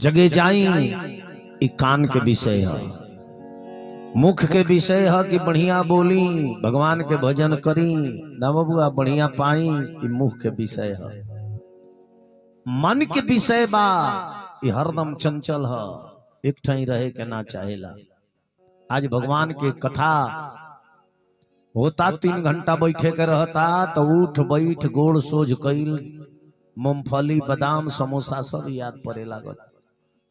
जगे जाई ई कान के विषय है, मुख के विषय है कि बढ़िया बोली भगवान के भजन करी ना बबुआ बढ़िया पाई, ई मुख के विषय है। मन के विषय बा ई हरदम चंचल है, एक ठाई रहे के ना चाहेला। आज भगवान के कथा होता 3 घंटा बैठे के रहता तो उठ बैठ गोड़ सोझ कैल मूंगफली बादाम समोसा सब याद पड़े लागत।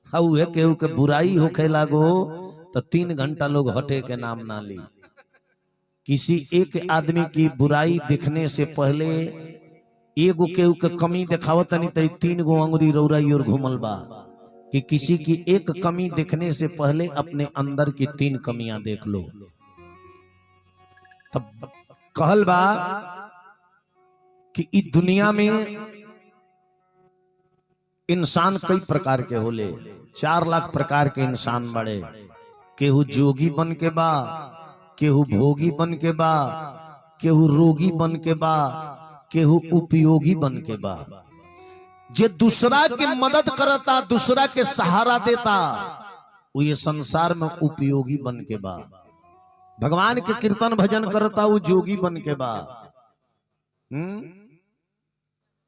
है केहू के बुराई होखे लागो तो 3 घंटा लोग हटे के नाम ना ली। किसी एक आदमी की बुराई दिखने से पहले एगो केहू के कमी दिखावत नहीं तो 3 गो अंगुरी रौराई और घूमल बा कि किसी की एक कमी देखने से पहले अपने अंदर की 3 कमियां देख लो। तब कहल बा कि इस दुनिया में इंसान कई प्रकार के होले, 4 लाख प्रकार के इंसान बड़े। केहू जोगी बन के बा, केहू भोगी बन के बा, केहू रोगी बन के बा, केहू उपयोगी बन के बा। जे दूसरा के मदद करता, दूसरा के सहारा देता, वो ये संसार में उपयोगी बन के बा। भगवान के कीर्तन भजन करता वो जोगी बन के बा।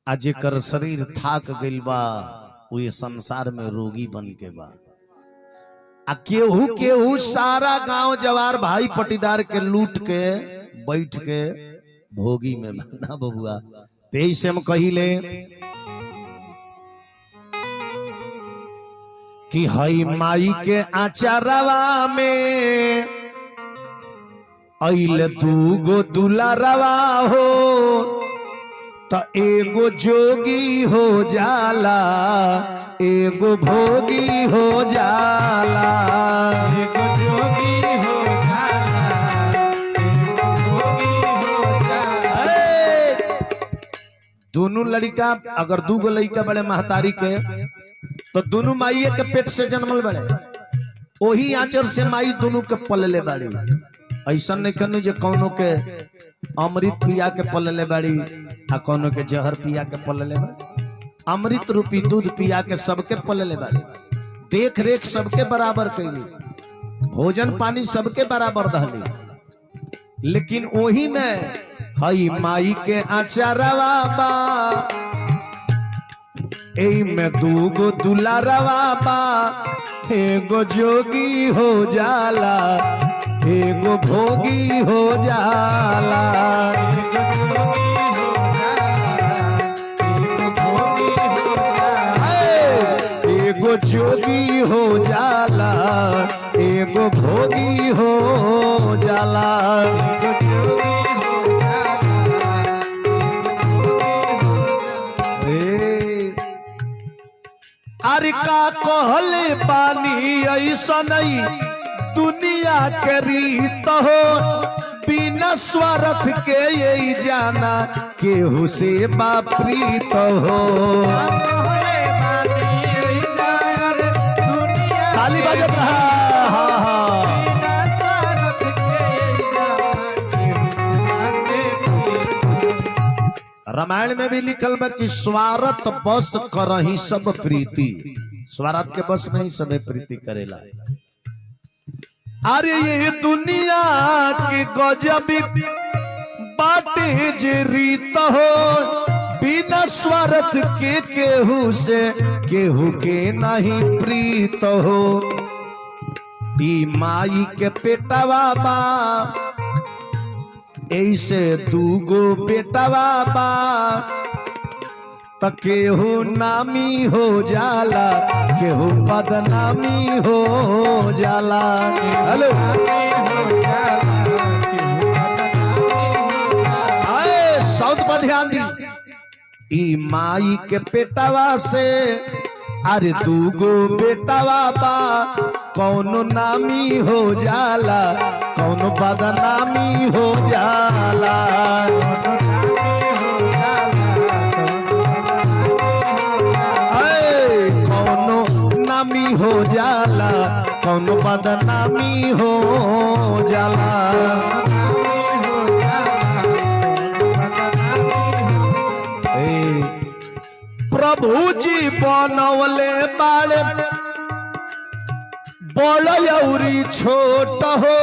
आज कर शरीर थाक गइल बा वो ये संसार में रोगी बन के बा। आ केहू केहू सारा गांव जवार भाई पटीदार के लूट के बैठ के भोगी में ना बबुआ। तेईस हम कहिले कि हई माई के आचारवा में अइल 2 गो दुलारवा हो त एगो जोगी हो जाला, एगो भोगी हो जाला। एगो जोगी हो जाला, एगो भोगी हो जाला। दोनों लड़का अगर 2 गो लड़का बड़े महतारी के तो दोनों माइये के पेट से जन्मल बड़े, वही आंचर से माई दोनों के पलले बाड़ी। ऐसा नहीं करनी जो कौनों के अमृत पिया के पलले बाड़ी आ कौनों के जहर पिया के पलले बाड़ी। अमृत रूपी दूध पिया के सबके पलले बाड़ी। देख रेख सबके बराबर कैली, भोजन पानी सबके बराबर दहली। लेकिन वही में हई माई के आचारवा बा, एई में 2 गो दुलारवा बा। एगो जोगी हो जाला, एगो भोगी हो जाला। एगो जोगी हो जाला, एगो भोगी हो जाला। अरे का कहले पानी ऐसा नहीं दुनिया के रीत हो, बिना स्वार्थ के यही जाना केहू से बाप्रीत हो। ताली बजत रहा। रामायण में भी लिखल बा कि स्वार्थ बस करही सब प्रीति, स्वार्थ के बस में ही सबे प्रीति करेला। अरे ये दुनिया की गजब बाटे जे रीत हो, बिना स्वार्थ के केहू से केहू के नहीं प्रीत हो। ई माई के पेटवा बा, ऐसे 2 गो बेटवा बा, त केहू नामी हो जाला, केहू बदनामी हो जाला। हेलो आए साउथ पर ध्यान दी। ई माई के पेटवा से अरे 2 गो बेटवा बा, कौनो नामी हो जाला, कौनो बदनामी हो जाला। कौनो नामी हो जाला, कौनो बदनामी हो जाला। प्रभु जी बनवले बाड़े बड़ अउरी छोट हो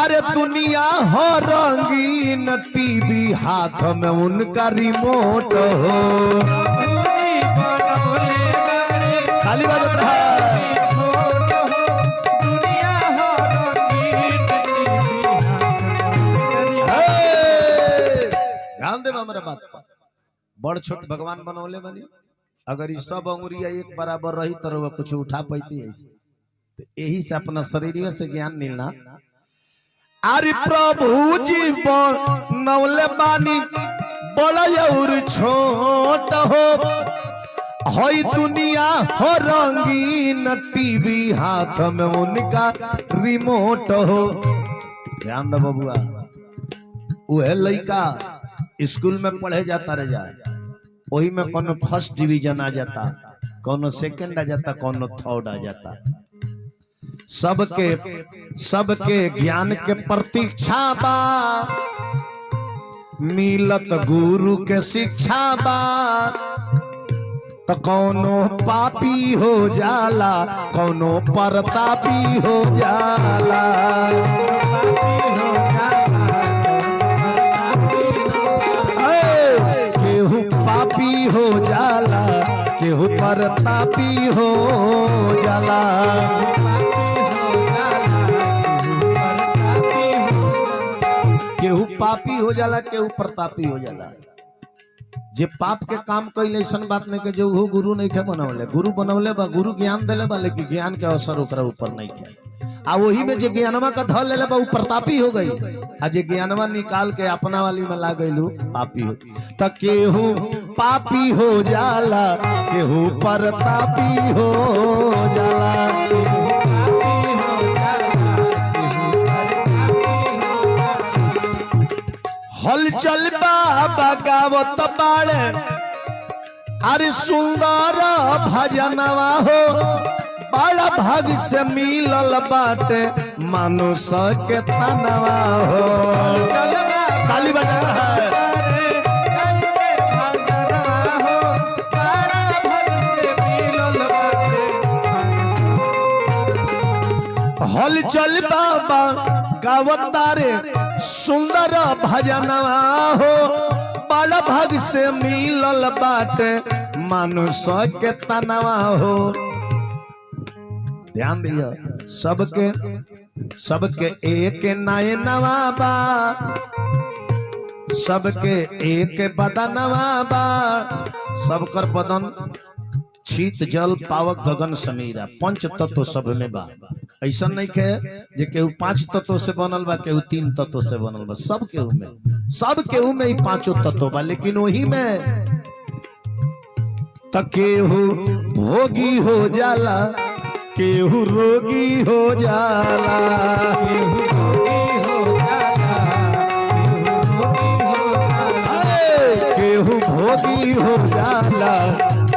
अरे दुनिया हो रंगीन टीवी हाथ में उनका रिमोट हो खाली बजत रहा ध्यान दे हमारा बात पर बड़ छोट भगवान बनौले बनी अगर ये सब अंगुरिया एक बराबर रही तो वह कुछ उठा पाती ऐसे तो यही से अपना शरीर से ज्ञान मिलना अरे प्रभु जी बनौले बानी बड़ा और छोट हो होई दुनिया हो रंगीन टीवी हाथ में उनका रिमोट हो ध्यान दो बबुआ वह लड़का स्कूल में पढ़े जाता रह जाए वही में कोनो फर्स्ट डिवीजन आ जाता कोनो सेकंड आ जाता कोनो थर्ड आ जाता सबके ज्ञान के प्रतीक्षा बा मिलत गुरु के शिक्षा बा तो कोनो पापी हो जाला कोनो परतापी हो जाला केहू पापी हो जाला केहू परतापी हो जाला केहू पापी हो जाला केहू प्रतापी हो जाला जे पाप के काम कइले ऐसन बात नहीं के जो वो गुरु नहीं के बनवले गुरु बनवले बा गुरु ज्ञान देले बा लेकिन ज्ञान के असर ओकरा ऊपर नहीं के आ वही में जे ज्ञानवा का धल लेले बा वो प्रतापी हो गई आ जे ज्ञानवा निकाल के अपना वाली में ला गइलू पापी हो त केहू पापी हो जाला केहू प्रतापी हो जाला हलचल बाबा गावत बाड़े अरे सुंदर भजनवा हो बड़ा भाग से मिलल बाटे मनुष्य के तनवा हो ताली बजा रहा है हलचल बाबा गावत तारे सुंदर भजनवा हो बड़ा भाग से मिलल बाटे मनुष्य के तनवा हो ध्यान दिया सबके एक नयनवा बा सबके एक बदनवा बा सबकर बदन शीत जल पावक गगन समीरा पंच तत्व सब में बा ऐसा नहीं के जे केहू 5 तत्व से बनल बा केहू 3 तत्व से बनल बा सब केहू में ही 5 तत्व बा लेकिन वही में त केहू भोगी हो जाला केहू रोगी हो जाला केहू भोगी हो जाला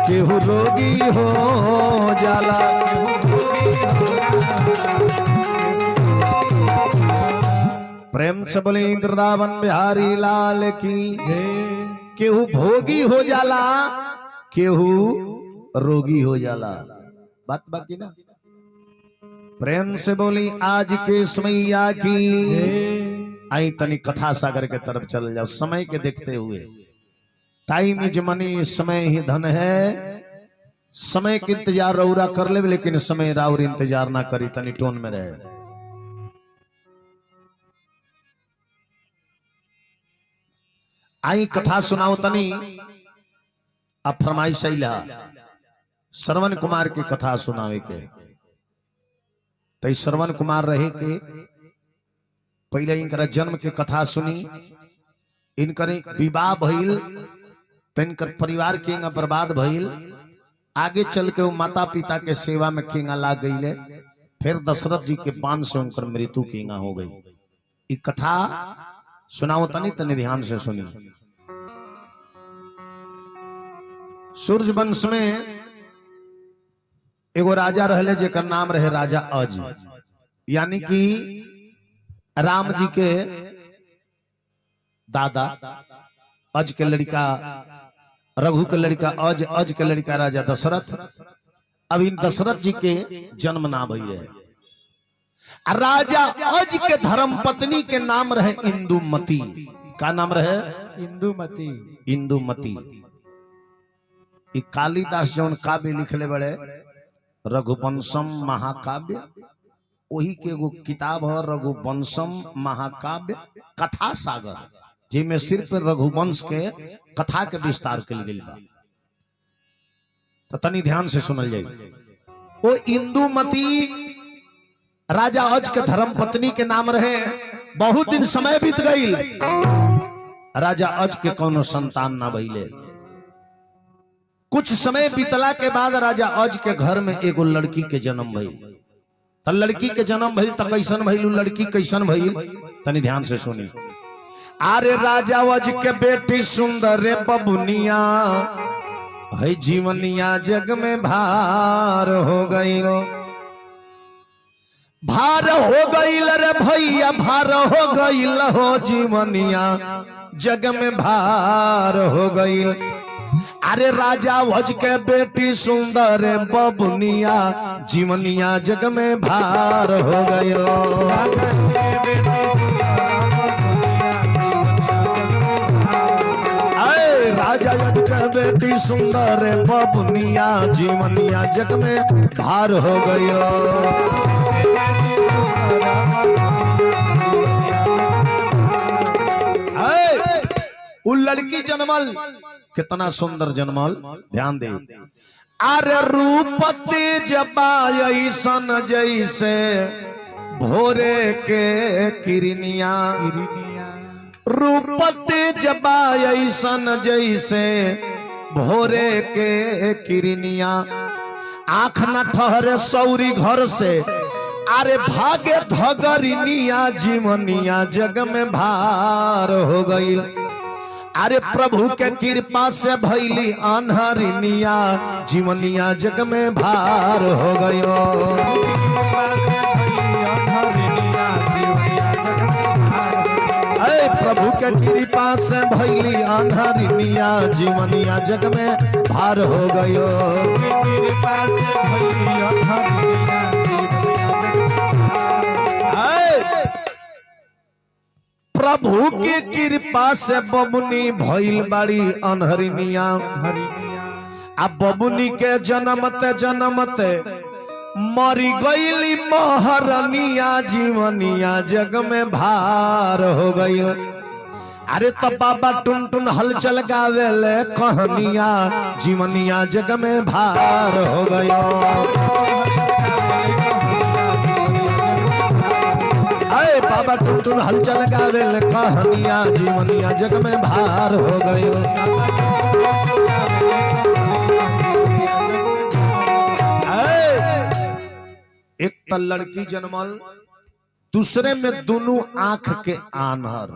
केहू रोगी हो जाला प्रेम से बोले वृंदावन बिहारी लाल की केहू भोगी हो जाला केहू रोगी हो जाला बात बाकी ना प्रेम से बोली आज के समैया की आई तनी कथा सागर के तरफ चल जाओ समय के देखते हुए टाइम इज मनी समय ही धन है समय के इंतजार रौरा कर ले लेकिन समय राउर इंतजार ना करी तनी टोन में रहे आई कथा सुनाओ तनी अब फरमाइश अइला श्रवण कुमार की कथा सुनावे के तो श्रवण कुमार रहे के पहले इनकर जन्म के कथा सुनी इनकर विवाह भइल तो इनकर परिवार केंगा बर्बाद भइल आगे चल के वो माता पिता के सेवा में केंगा लाग गईले फिर दशरथ जी के बाण से उनकर मृत्यु केंगा हो गई ये कथा सुनाओ तनी तनी ध्यान से सुनी सूर्य वंश में एगो राजा रहले जेकर नाम रहे राजा अज यानी कि राम जी के दादा अज के लड़का रघु के लड़का अज के लड़का राजा दशरथ अब इन दशरथ जी के जन्म ना भई रहे। राजा अज के धर्म पत्नी के नाम रहे इंदुमती। का नाम रहे? इंदुमती। इंदुमती। कालिदास जौन काव्य लिखले बड़े रघुवंशम महाकाव्य, वही के एगो किताब है रघुवंशम महाकाव्य कथा सागर, जिसमें सिर्फ रघुवंश के कथा के विस्तार के लिए बा। तो तनी ध्यान से सुनल जाए। वो इंदुमती राजा अज के धर्म पत्नी के नाम रहे। बहुत दिन समय बीत गई, राजा अज के कोनो संतान ना भइले। कुछ समय बीतला के बाद राजा अज के घर में एगो लड़की के जन्म भइल। त लड़की के जन्म भइल त कैसन भइल? लड़की कैसन भइल तनी ध्यान से सुनी। अरे राजा अज के बेटी सुंदर रे बबुनिया है, जीवनिया जग में भार हो गई। भार हो गईल रे भैया, भार हो गईल हो, जीवनिया जग में भार हो गईल। अरे राजा भज के बेटी सुंदर बबुनिया, जीवनिया जग में भार हो गईल। राजा भज के बेटी सुंदर बबुनिया, जीवनिया जग में भार हो गईल। वो लड़की जन्मल, कितना सुंदर जन्मल, ध्यान दे। अरे रूप तेज बायसन जैसे भोरे के किरनिया, रूप तेज बायसन जैसे भोरे के किरनिया। आँख न ठहरे सौरी घर से, अरे भागे धगरिनिया, जीवनिया जग में भार हो गई। अरे प्रभु के कृपा से भैली अनहरिनिया, जीवनिया जग में भार हो गई। अरे प्रभु के कृपा से भैली अनहरिनिया, जीवनिया जग में भार हो गई। प्रभु की कृपा से बबुनी भइल बड़ी अनहरिनिया। अब बबुनी के जन्मते जन्मते मरी गईली महरनिया, जीवनिया जग में भार हो गई। अरे तो बाबा टुन टुन हलचल गावेले कहनिया, जीवनिया जग में भार हो गई। बाबा टुन टुन हलचल गावेल कहनिया, जीवनिया जग में भार हो गई। एक तो लड़की जन्मल, दूसरे में दोनों आंख के आन्हर,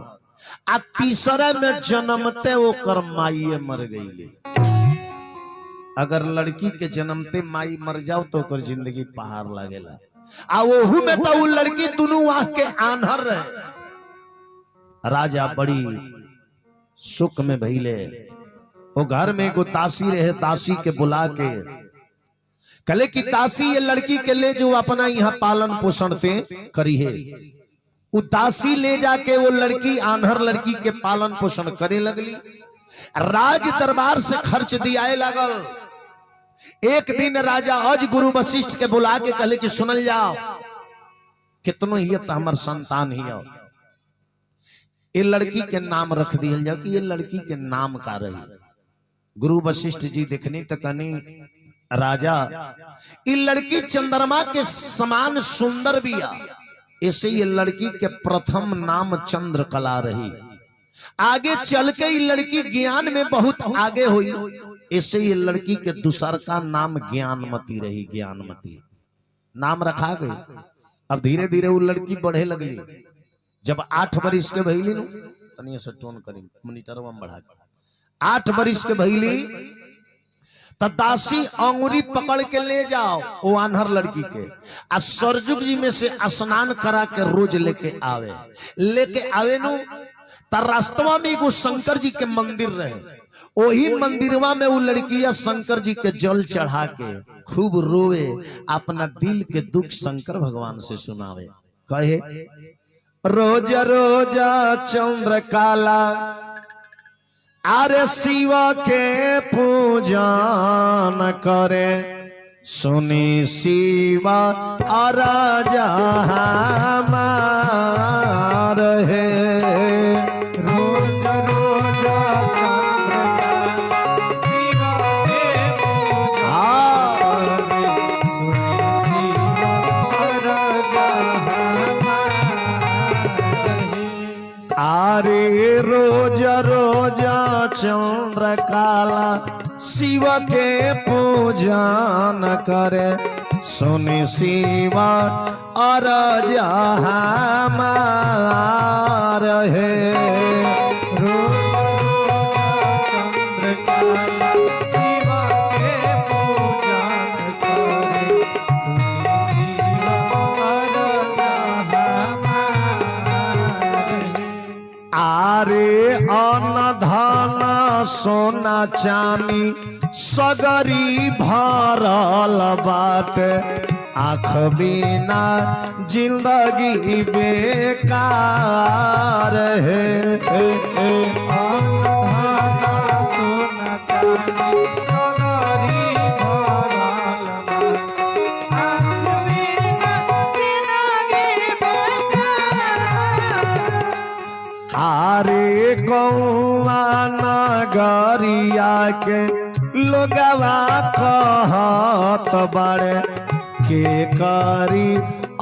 आ तीसरे में जन्मते ओकर माई मर गई। अगर लड़की के जन्मते माई मर जाओ तो ओकर जिंदगी पहाड़ लगेला। आ वोहू में तो वो लड़की दोनों आंख के आन्हर रहे। राजा बड़ी सुख में भइले। वो घर में एगो दासी रहे, दासी के बुला के कले की दासी ये लड़की के ले जो अपना यहाँ पालन पोषण ते करी है। वो दासी ले जाके वो लड़की आन्हर लड़की के पालन पोषण करे लगली। राज दरबार से खर्च दियाए लगल। एक दिन राजा अज गुरु वशिष्ठ के बुला के कहले कि सुनल जाओ, कितनो ही तो हमार संतान ही हो, ये लड़की के नाम रख दिया जाओ कि ये लड़की के नाम का रही। गुरु वशिष्ठ जी देखनी तो कहनी राजा ये लड़की चंद्रमा के समान सुंदर भी आ, ऐसे ये लड़की के प्रथम नाम चंद्रकला रही। आगे चल के ये लड़की ज्ञान में बहुत आगे हुई, ऐसे ये लड़की के दूसर का नाम ज्ञानमती रही। ज्ञानमती नाम रखा गई। अब धीरे धीरे वो लड़की बढ़े लगली। जब 8 बरिस के भइली नु, तनिए से टोन करी मॉनिटरवा में बढ़ा के, 8 बरिस के भइली तो दासी अंगुरी पकड़ के ले जाओ वो आन्हर लड़की के, आ सरजुग जी में से स्नान करा के रोज लेके आवे नु। रास्तवा में एगो शंकर जी के मंदिर रहे, वही मंदिरवा में वो लड़कियां शंकर जी के जल चढ़ा के खूब रोवे, अपना दिल के दुख शंकर भगवान से सुनावे। कहे रोज रोज चंद्र काला अरे शिव के पूजन करे, सुनी शिव अराजा हमार है। रोज रोज चंद्रकांत शिव के पूजन करे, सुनी शिव अरजा हमार। आरे रोज रोज चंद्र काला शिव के पूजन करे, सुनी शिव अरजा हमार है। रोज चंद्रकांत शिव के पूजन करे, सुनी शिव अरजा हमार। आरे अन्न धन सोना चानी सगरी भरल बाटे, आँख बिना जिंदगी बेकार है। सोना चांदी सगरी भरल बा, आँख बिना जिंदगी बेकार। आरे गौआ नगरिया के लोगवा कहत बड़े, के करी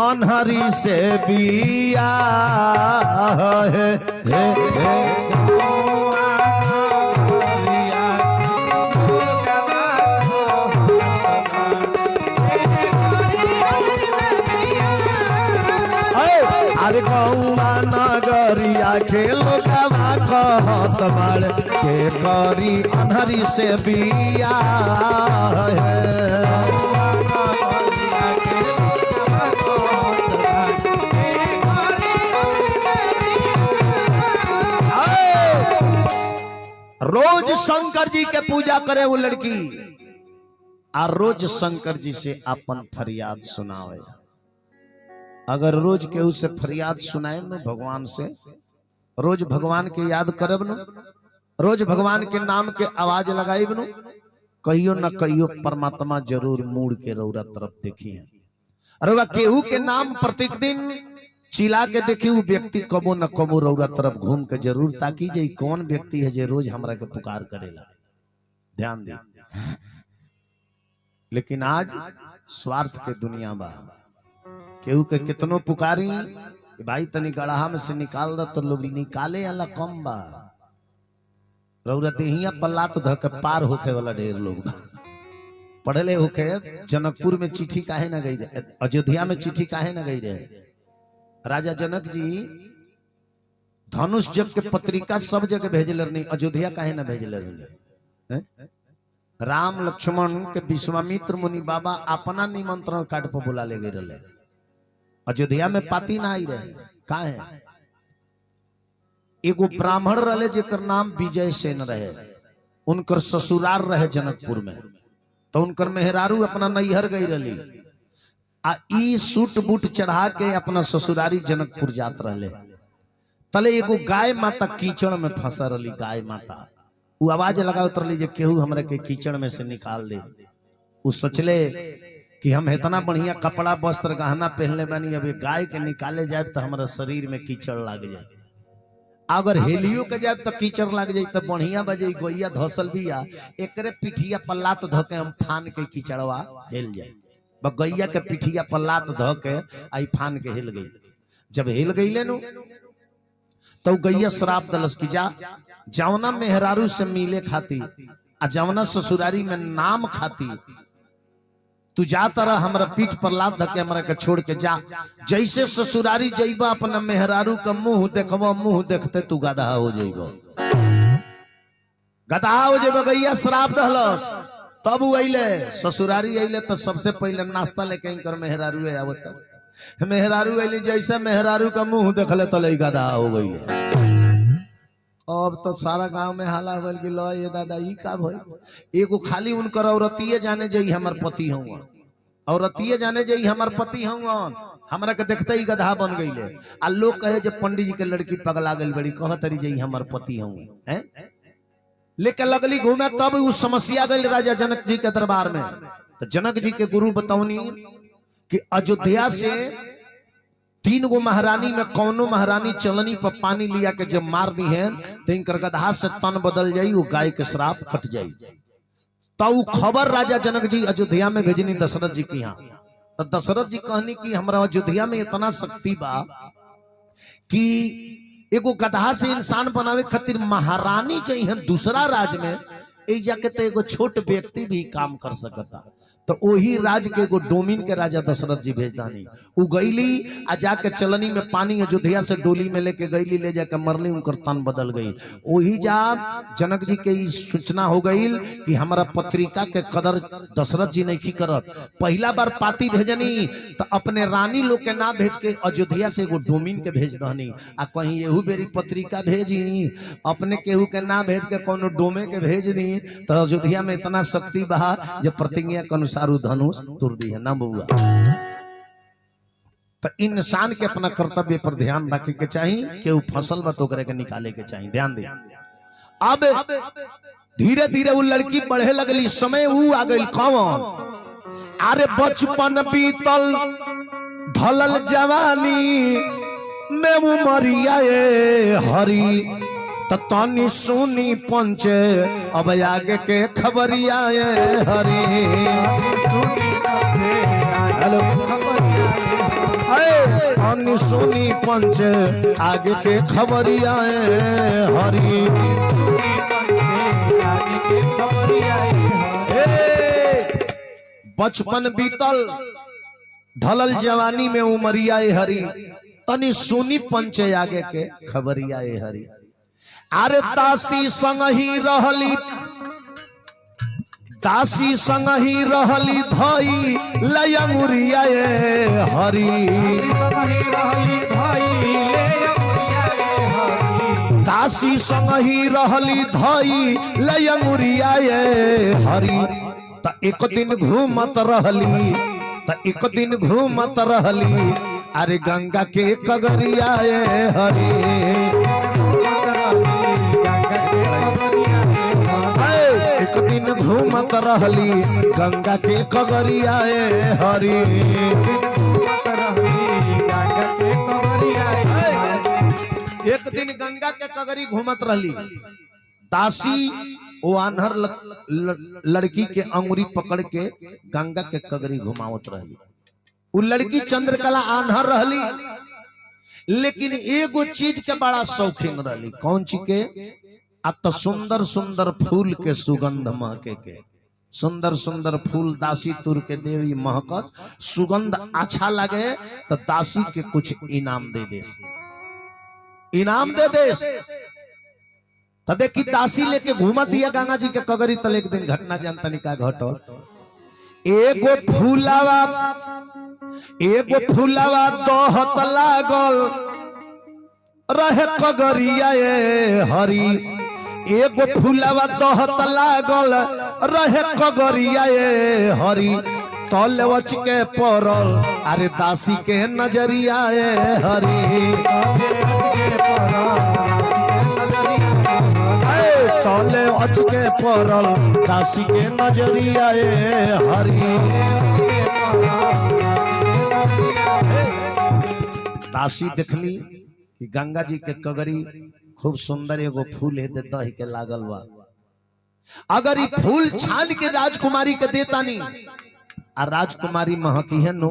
अनहरी से बिया है। अरे गौआ नगरिया के लोगवा कहत बड़े, के करी अनहरी से बिया है। रोज शंकर जी के पूजा करे वो लड़की, और रोज शंकर जी से अपन फरियाद सुनावे। अगर रोज केहू से फरियाद सुनाए न भगवान से, रोज भगवान के याद करब न, रोज भगवान के नाम के आवाज लगाइब न, कहियो न कहियो परमात्मा जरूर मुड़ के रौरा तरफ देखी है। अरे वह केहू के नाम प्रत्येक दिन चिल्ला के देखी, वो व्यक्ति कबो न कबो रौरा तरफ घूम के जरूर ताकि जे कौन व्यक्ति है जे रोज हमरा के पुकार करेला, ध्यान दे। लेकिन आज स्वार्थ के दुनिया बा, केहू के कितनो पुकारी भाई तनी गढ़ा में से निकाल द, तो लोग निकाले वाला कम बा। रौरा देहिया पल्ला तो धके पार होखे वाला ढेर लोग बा। पढ़ले होखे जनकपुर में चिट्ठी काहे न गई रहे, अयोध्या में चिट्ठी काहे न गई रहे। राजा जनक जी धनुष जग के पत्रिका सब जगह भेजले रहनी, अयोध्या काहे न भेजले रहनी। राम लक्ष्मण के विश्वामित्र मुनि बाबा अपना निमंत्रण कार्ड पर बुला ले गए रहे, अयोध्या में पाती ना आई रहे। काहे? एगो ब्राह्मण रहे जेकर नाम विजय सेन रहे, उनकर ससुराल रहे जनकपुर में, तो उनकर मेहरारू अपना नैहर गई रही, आ ई सूट बूट चढ़ा के अपना ससुरारी जनकपुर जात रहे। तले एगो गाय माता कीचड़ में फंसा रही, गाय माता वो आवाज लगावत रही जे केहू हमरा के कीचड़ में से निकाल दे। वो सोचले कि हम इतना बढ़िया कपड़ा वस्त्र गहना पहनले बानी, अभी गाय के निकाले जाए तो हमारा शरीर में कीचड़ लग जाए, अगर हेलियो के जाए तो कीचड़ लग जाए, तो बढ़िया बजे गोइया धसल बिया, एकरे पिठिया पल्ला तो धोके हम फान के कीचड़वा हिल जाए। गैया के पिठिया पल्ला तो धोके आई फान के हिल गई। जब हिल गई लेनु तो गैया श्राप दलस की जा जवना मेहरारू से मिले खाती आ जवना ससुरारी में नाम खाती, तू जाता रह, हमरा पीठ पर लात धके हमरा के छोड़ के जा। जैसे ससुरारी जइबा अपना मेहरारू का मुंह देखबो, मुंह देखते तू गधा हो जइबो, गधा हो जइबो। गैया श्राप दहलस। तब वो अइले ससुरारी अइले तो सबसे पहले नाश्ता लेके इनकर मेहरारू आवत, मेहरारू अइले, जैसे मेहरारू का मुंह देखले तो गधा हो गइले। अब तो सारा गांव में हाला भल कि लो ये दादा ई का भई एगो खाली उनकर औरतिये जाने जई हमर पति होंगे, औरतिये जाने जई हमर पति होंगे, हमरा के देखते ही गधा बन गईले। आ लोग कहे जे पंडित जी के लड़की पगला गई बड़ी, कह तरी जई हमर पति होंगे हैं, लेके लगली घूमे। तब उस समस्या गई राजा जनक जी के दरबार में। तो जनक जी के गुरु बतौनी कि अयोध्या से 3 गो महारानी में कौनो महारानी चलनी पर पानी लिया के जब मार दी है तो इनकर गधा से तन बदल जाई, वो गाय के श्राप कट जाई। तो वो खबर राजा जनक जी अयोध्या में भेजनी दशरथ जी के यहाँ। तो दशरथ जी कहनी कि हमारा अयोध्या में इतना शक्ति बा कि एगो गधा से इंसान बनावे खातिर महारानी चाहिए दूसरा राज में, एजा के तो एगो छोट व्यक्ति भी काम कर सकता। तो वही राज के एगो डोमिन के राजा दशरथ जी भेजदानी। उ गईली आ जाके चलनी में पानी अयोध्या से डोली में लेके गईली, ले जाके मरली, उनकर तन बदल गई। वही जा जनक जी के सूचना हो गई कि हमारा पत्रिका के कदर दशरथ जी नहीं करत। पहला बार पाती भेजनी तो अपने रानी लोग के ना भेज के अयोध्या से एगो डोमिन के भेज दहनी। आ कहीं एहू बेरी पत्रिका भेजी, अपने केहू के ना भेज के कोनो डोमे के भेज दी। तो अयोध्या में इतना शक्ति बहा जो प्रतिज्ञा के अनुसार धनुष तुर दी है ना बउआ। तो इंसान के अपना कर्तव्य पर ध्यान रखे के चाहिए, केहू फसल बा तो करे के निकाले के चाहिए, ध्यान दे। अब धीरे धीरे वो लड़की बढ़े लगली, समय वो आ गई कौन, अरे बचपन बीतल ढलल जवानी में उमरिया हरी। तो तनी सुनी पंचे अब आगे के खबरिया हरी। हेलो तनी सुनी पंचे आगे के खबरिया हरी। बचपन बीतल ढलल जवानी में उमरिया हरी, तनी सुनी पंचे आगे के खबरिया हरी। अरे दासी संग ही रहली, दासी संग ही रहली धई लयंगुरिया हरी। दासी संग ही रहली धई लयंगुरिया हरी। त एक दिन घूमत रहली, त एक दिन घूमत रहली, अरे गंगा के कगरिया हरी। एक दिन घूमत रहली गंगा के कगरिया हरी। एक दिन गंगा के कगरी घूमत रहली, दासी वो आन्हर लड़की के अंगुरी पकड़ के गंगा के कगरी घुमावत रहली। वो लड़की चंद्रकला आन्हर रहली, लेकिन एगो चीज के बड़ा शौकीन रहली। कौन चीज के? अत सुंदर सुंदर फूल के सुगंध महके के। सुंदर सुंदर फूल दासी तुर के देवी महकस, सुगंध अच्छा लगे तो दासी के कुछ इनाम दे दे, इनाम दे दे। तो देखी दासी लेके घूमत दिया गंगा जी के कगरी। तल एक दिन घटना जानता नहीं का घटल। एगो फूलावा दोहत लागल रहे कगरिया हरी। एगो फूलावा दोहत लागल रहे कगरिया हरी। तल वच के पड़ल अरे दासी के नजरिया हरी। तले वच के पड़ल दासी के नजरिया हरी। दासी देखली कि गंगा जी के कगरी खूब सुंदर एगो फूल है दे दही के लागल बा। अगर ई फूल छान के राजकुमारी के देता नहीं आ राजकुमारी महकी है नो,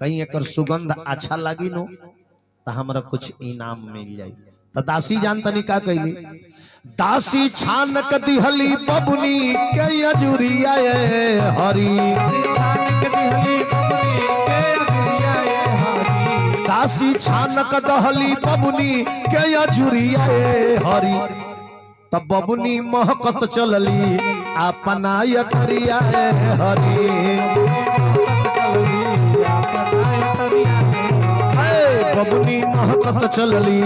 कहीं एकर सुगंध अच्छा लगी नो, तो हमरा कुछ इनाम मिल जाई। तो दासी जानता नहीं का कहली। दासी छान के दिहली बबुनी के अजुरिया हरी। दासी छान के दहली बबुनी के अजुरिया हरी। तब बबुनी महकत चलली अपना यटरिया हरी। बबुनी महकत चलली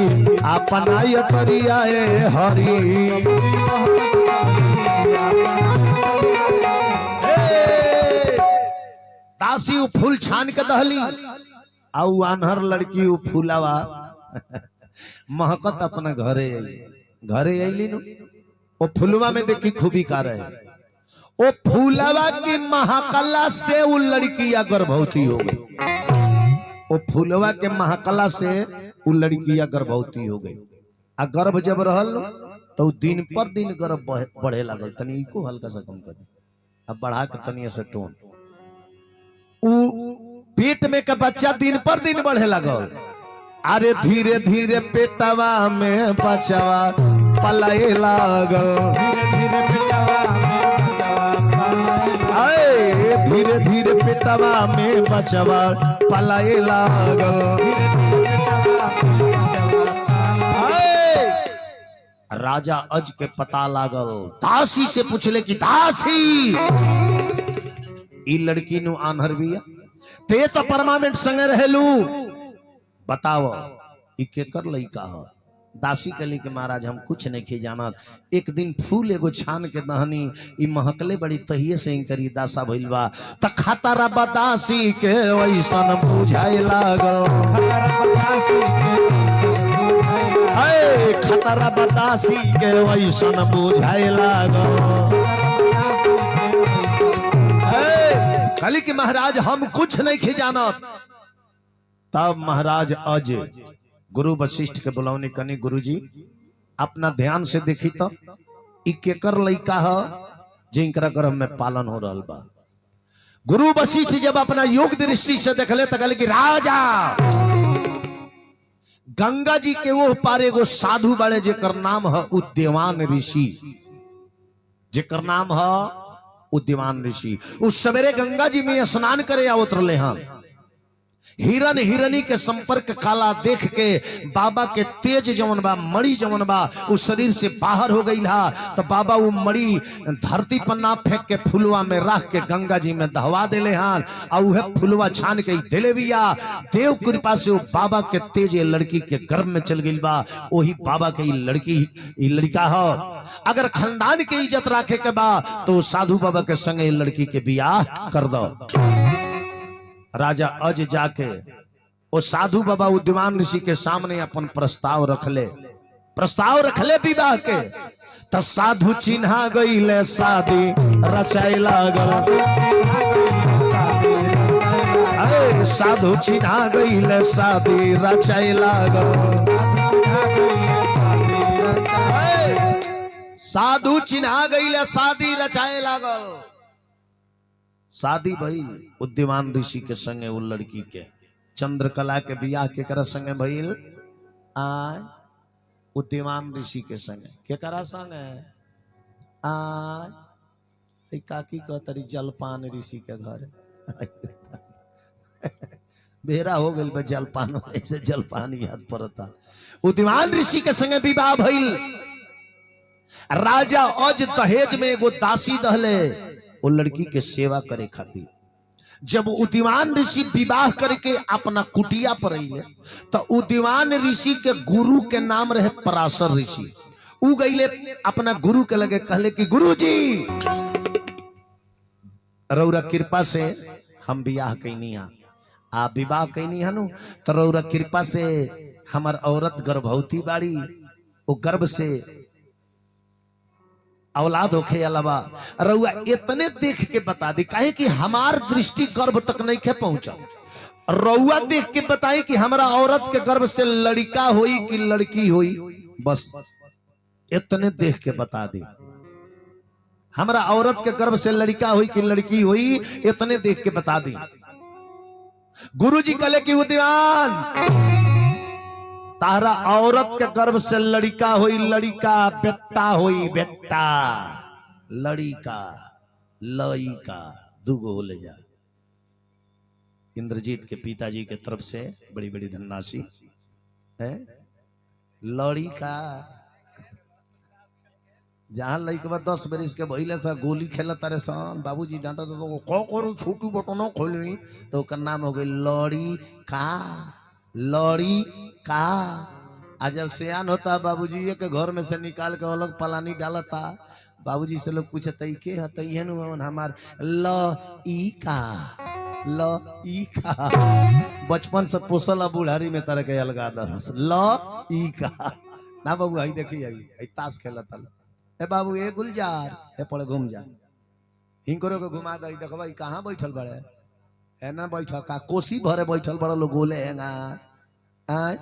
अपना यतरिया हरी। दासी उ फूल छान के दहली आउ आन्हर लड़की उ फूलावा महकत अपना घरे अली नु। ओ फूलवा में देखी खूबी का रहे, ओ फूलवा की महाकला से वो लड़कियां गर्भवती हो गई। ओ फूलवा के महाकला से वो लड़कियां गर्भवती हो गई। आ गर्भ जब रहल तो दिन पर दिन गर्भ बढ़े लगल। तनी को हल्का सा कम कर दी, अब बढ़ा के तनी से टोन। पेट में का बच्चा दिन पर दिन बढ़े लगल। अरे धीरे धीरे पेटवा में बचवा पलाए लागल। धीरे धीरे पेटवा में बचवा पलाए लागल। राजा अज के पता लागल, दासी से पूछले कि दासी ई लड़की नु आन्हर बिया, ते तो परमानेंट संगे रहेलू, बताओ ई केकर लइका ह। दासी कली के महाराज हम कुछ नहीं खे जानत। एक दिन फूल एगो छान के दहनी, ई महकले बड़ी तहिए से करी दासा भइल बा। त खतरा बदासी के वैसन बुझाए लागल। खतरा बदासी के वैसन बुझाए लागल। कली के महाराज हम कुछ नहीं खे जानत। तब महाराज अज गुरु वशिष्ठ के बुलावनी कनी, गुरुजी अपना ध्यान से देखी तो ई केकर लइका ह जिनकरा गर्भ में पालन हो रहल बा। गुरु वशिष्ठ जब अपना योग दृष्टि से देखले तो कहले कि राजा गंगा जी के वो पारे एगो साधु बड़े जेकर नाम है उद्यमान ऋषि, जेकर नाम है उद्यमान ऋषि। उस सवेरे गंगा जी में स्नान करे आवत रहे हैं। हिरन हिरनी के संपर्क काला देख के बाबा के तेज जवन बा, मणि जवन बा उस शरीर से बाहर हो गई हा। तो बाबा वो मणि धरती पर ना फेंक के फुलवा में रख के गंगा जी में दहवा देले हान। और वह फुलवा छान के देले बिया। देव कृपा से वो बाबा के तेज ये लड़की के गर्भ में चल गई बा। वही बाबा के ये लड़का हो। अगर खानदान के इज्जत रखे के बा तो साधु बाबा के संगे लड़की के बियाह कर दो। राजा अज जाके वो साधु बाबा उद्यमान ऋषि के सामने अपन प्रस्ताव रखले विवाह के। त साधु चिन्हा गईले शादी रचाए लागल। साधु चिन्हा गईले शादी रचाए लागल। साधु चिन्हा गईले शादी रचाए लागल। शादी भइल उद्यमान ऋषि के संगे वो लड़की के। चंद्रकला के बियाह केकरा संगे भइल? आय उद्यमान ऋषि के संगे। केकरा संगे? आय काकी कहतरी जलपान ऋषि के घर। बेरा हो गइल बा जलपान, ऐसे जलपान याद पड़ता। उद्यमान ऋषि के संगे विवाह भइल। राजा अज दहेज में एगो दासी दहले वो लड़की के सेवा करे खातिर। जब उद्यमान ऋषि विवाह करके अपना कुटिया पर अइले तो उद्यमान ऋषि के गुरु के नाम रहे पराशर ऋषि। उ गईले अपना गुरु के लगे, कहले कि गुरुजी रौरा कृपा से हम विवाह कैनी हा, आप विवाह कैनी हनु तो रौरा कृपा से हमार औरत गर्भवती बाड़ी। वो गर्भ से औलाद होखे अलावा रउआ इतने देख के बता दी, काहे कि हमार दृष्टि गर्भ तक नहीं के पहुंचा। रउआ देख के बताई कि हमारा औरत के गर्भ से लड़का होई कि लड़की होई, बस इतने देख के बता दी। हमारा औरत के गर्भ से लड़का होई कि लड़की होई, इतने देख के बता दी। गुरुजी कहले कि उद्यमान तारा औरत के गर्भ से लड़का होई लड़का, बेटा होई बेटा, लड़का लड़का दुगो हो ले जा। इंद्रजीत के पिताजी के तरफ से बड़ी बड़ी धनराशि है। लड़का जहां लड़का 10 बरिस के भइले से गोली खेल तारे सन, बाबूजी डांटा तो को करू छोटू बटनो खोली तो ओकर नाम हो गई लड़का। लड़ी का। आ जब सियान होता बाबूजी के घर में से निकाल के अलग पलानी डालता, बाबूजी से लोग पूछते के हन हमार ल ई का, ल ई का। बचपन से पोसल आ बुढ़ारी में तरह के अलगा दरस ल ई का ना बाबू। आई देखी आई ताश खेलता ए बाबू ए गुलजार ए पड़े घूम जा हिंकरो के घुमा दे देखबा कहाँ बैठल बड़े है ना बैठा का कोसी भरे बैठल बड़ा लोग गोले हैंगा आय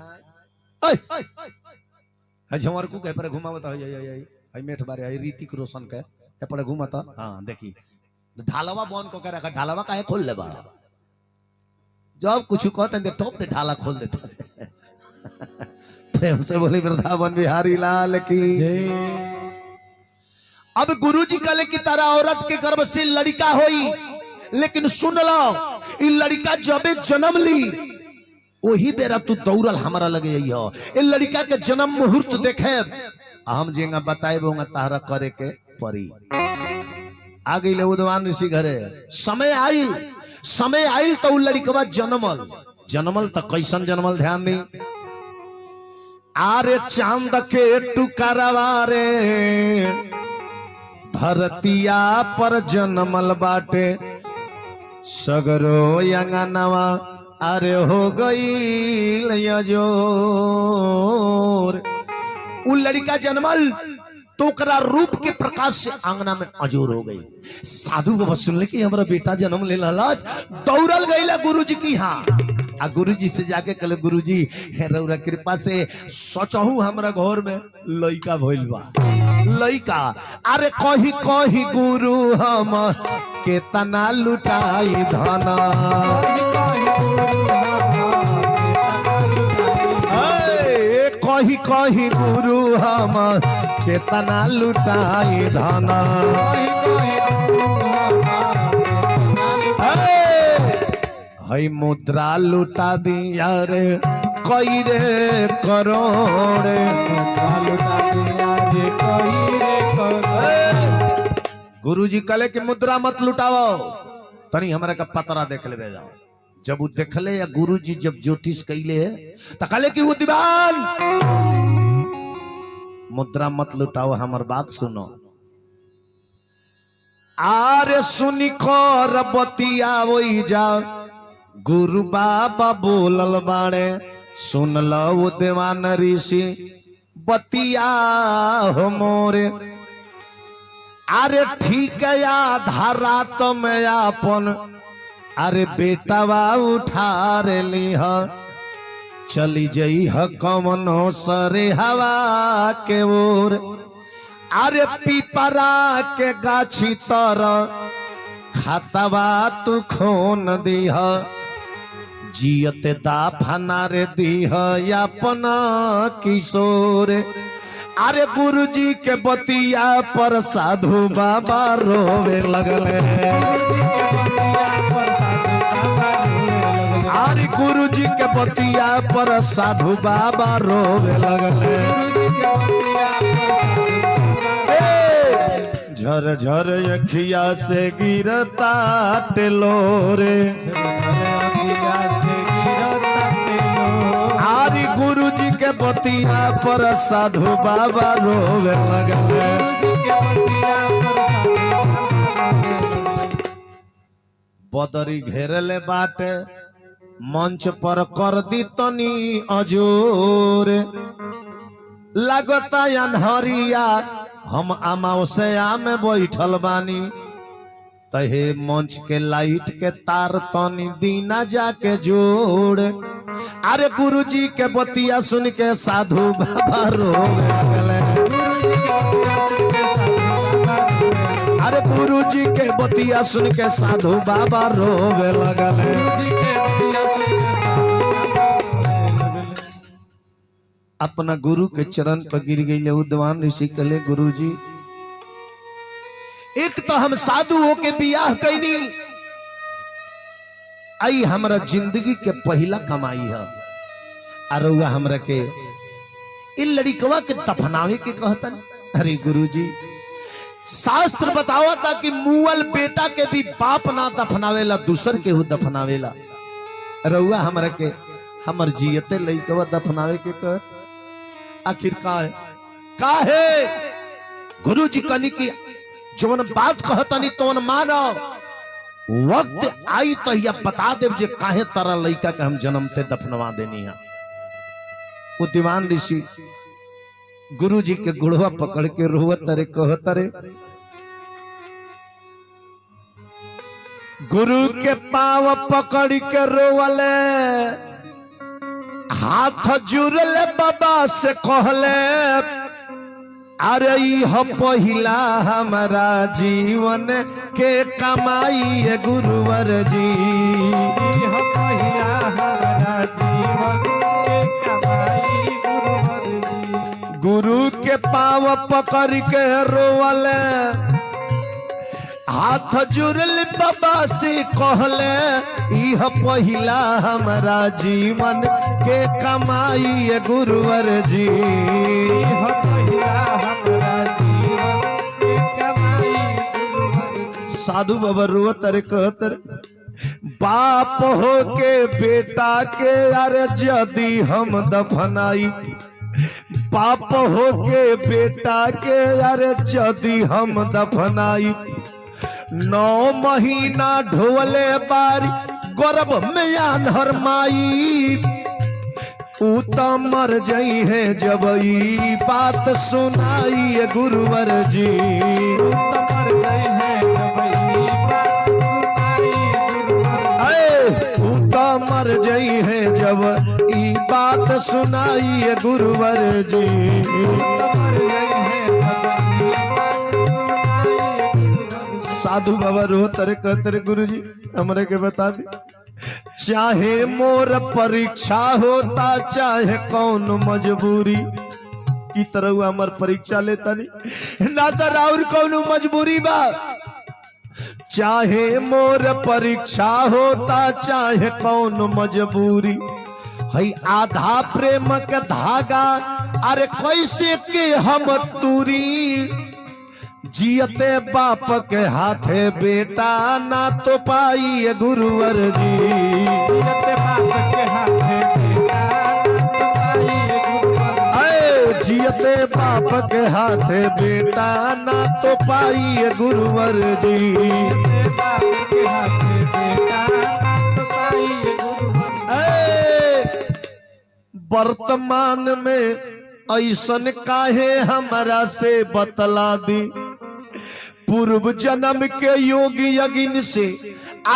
झमर को कह पर घुमावता है मेठ बारे है ऋतिक रोशन के ए पड़े घुमाता। हां देखी ढालवा बंद को रखा, ढालवा काहे खोल ले बा, जब कुछ कहते हैं टॉप दे ढाला खोल देता प्रेम से बोली वृंदावन बिहारी लाल की। अब गुरुजी कले की तरह औरत के गर्भ से लड़का होई, लेकिन सुन लो ये लड़का जबे जन्म ली वही बेरा तू दौड़ल हमारा लगे ये लड़का के जन्म मुहूर्त देखे हम जेंगा बताए तारा करे के परी। आ गई उद्वान ऋषि घरे समय आइल तो लड़कवा जन्मल तो कैसन जन्मल ध्यान दी। आरे चांद के टुकरवा रे धरतिया पर जन्मल बाटे सगरो अंगनवा अरे हो गई जोर। उ लड़का जन्मल तो ओकरा रूप के प्रकाश से आंगना में अजोर हो गई। साधु बाबा सुनले कि हमारा बेटा जन्म ले लाज दौड़ल गईला गुरुजी की। हाँ आ गुरुजी से जाके कहले गुरुजी रउरा कृपा से सोचहू हमरा घर में लइका भइल बा लइका। अरे कही कही गुरु हम केतना लुटाई धना, कही कही गुरु हम केतना लुटाई धना। हई मुद्रा लुटा दिया रे कई रे करोड़े। गुरुजी कले की मुद्रा मत लुटाओ तनी हमरा का पतरा देख ले जाओ। जब वो देखले या गुरुजी जब ज्योतिष कैले तो कले की वो दीवान मुद्रा मत लुटाओ हमर बात सुनो। आरे सुनी कर बतिया वही जा गुरु बाबा बोलल बाड़े सुन लो देवान ऋषि बतिया हो मोरे। अरे ठीक या धारा तो मैं अपन अरे बेटावा उठा रे लीह चली जई ह कमनो सरे हवा के ओर। अरे पीपरा के गाछी तर खातवा तू खोन दीह जियते दाफना रे दीह अपना किशोर। अरे गुरुजी के बतिया पर साधु बाबा रोवे लगले। अरे गुरुजी के बतिया पर साधु बाबा रोवे लगले। झर झर अखिया से गिरता टेलोरे। आरी गुरुजी के बतिया पर साधु बाबा रोवे लगले। बदरी घेरले बाटे मंच पर कर दी तनी अजोर। लगता अनहरिया हम अमावस्या में बैठल बानी तहे मंच के लाइट के तार तनी दीना जाके जोड़। अरे गुरुजी के बतिया सुन के साधु बाबा रोवे लगले। अरे गुरुजी के बतिया सुन के साधु बाबा रोवे लगले। अपना गुरु के चरण पर गिर गई उद्वान ऋषि कहले गुरुजी एक तो हम साधु होके बियाह कैनी आई हमरा जिंदगी के पहला कमाई है अरुआ हमरा के इन लड़कवा के दफनावे के कहतन। अरे गुरुजी शास्त्र बतावा था कि मुअल बेटा के भी बाप ना दफनावेला दूसर के हु दफनावेला। रउआ हमरा के हमर जियते लइकवा दफनावे के कर आखिर का है गुरु जी कनी की जवन बात कहतनी तवन मानो वक्त आई तो यह बता देव जे काहे तरह लइका के हम जन्मते दफनवा देनी है। वो दीवान ऋषि गुरु जी के गुड़वा पकड़ के रोवत रे कहत रे गुरु के पाव पकड़ के रोवले हाथ जुड़ले बाबा से कहले अरे यह पहिला हमारा जीवन के कमाई है गुरुवर जी। यह पहिला हमारा जीवन के कमाई गुरुवर जी। गुरु के पाव पकड़ के रोवले हाथ जुड़ल बाबा से कहले यह पहिला हमारा जीवन के कमाई है गुरुवर जी। यह पहिला हमारा जीवन के कमाई गुरुवर जी। साधु बाबा रोवत रे कहत रे बाप हो के बेटा के अरे यदि हम दफनाई बाप हो के बेटा के अरे यदि हम दफनाई 9 महीना ढोले बारी गर्भ में आन्हर माई ऊ तो मर जाई है जब ई बात सुनाई गुरुवर जी। ऊ तो मर जाई है जब ई बात सुनाई गुरुवर जी। साधु बाबा रोत रे कहते रे गुरु जी हमरे के बता दी चाहे मोर परीक्षा होता चाहे कौन मजबूरी की तरह हमर परीक्षा लेता नहीं ना तो और कौन मजबूरी बा चाहे मोर परीक्षा होता चाहे कौन मजबूरी है आधा प्रेम के धागा अरे कैसे के हम तूरी जियते बाप के हाथे बेटा ना तो पाई गुरुवर जी। जियते बाप के हाथे बेटा ना तो पाई गुरुवर जी। वर्तमान में ऐसन काहे हमरा से बतला दी पूर्व जन्म के योगी यगिन से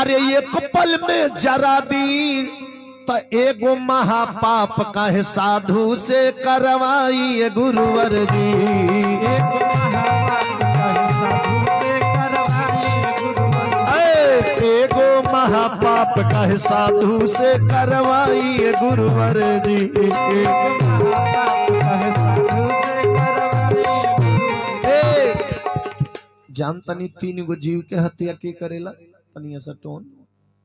अरे एक पल में जरा दी तो एगो महापाप काहे साधु से करवाई गुरुवर जी। एगो महापाप काहे साधु से करवाई गुरुवर जी। जानतनी 3 गो जीव के हत्या के करेला तनी ऐसा टोन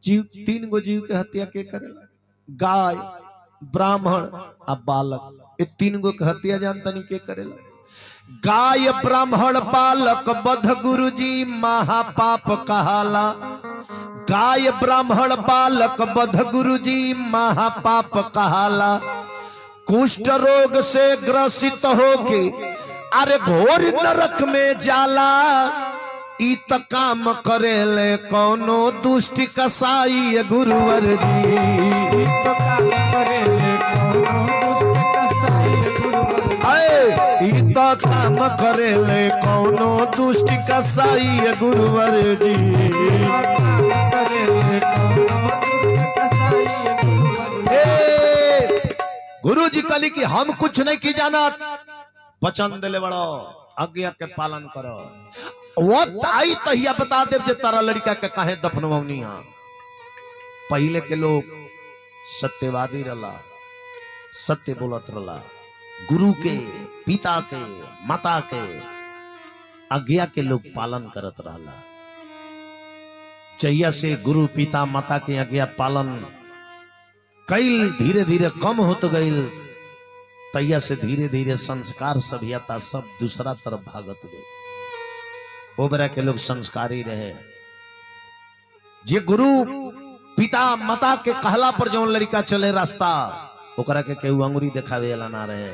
जीव 3 गो जीव के हत्या के करेला गाय ब्राह्मण आ बालक ये 3 गो के हत्या जानतनी के करेला गाय ब्राह्मण बालक बध गुरु जी महापाप कहाला गाय ब्राह्मण बालक बध गुरु जी महापाप कहाला कुष्ठ रोग से ग्रसित होके अरे घोर नरक में जाला ई त काम करेले कौनो दुष्ट कसाई गुरुवर जी। ई त काम करेले कौनो दुष्ट कसाई गुरुवर जी। गुरु जी कहली कि हम कुछ नहीं की जाना वचन दिले बड़ो आज्ञा के पालन करो वक्त आई तहिया बता देव जे तारा लड़का के काहे दफनवनी है। पहले के लोग सत्यवादी रला सत्य बोलत रला गुरु के पिता के माता के आज्ञा के लोग पालन करत रहला। चैया से गुरु पिता माता के आज्ञा पालन कईल धीरे धीरे कम होत गईल तैया से धीरे धीरे संस्कार सभ्यता सब दूसरा तरफ भागत गए। ओबरा के लोग संस्कारी रहे जे गुरु पिता माता के कहला पर जो लड़का चले रास्ता ओकरा के केहू अंगुरी देखावे वाला ना रहे।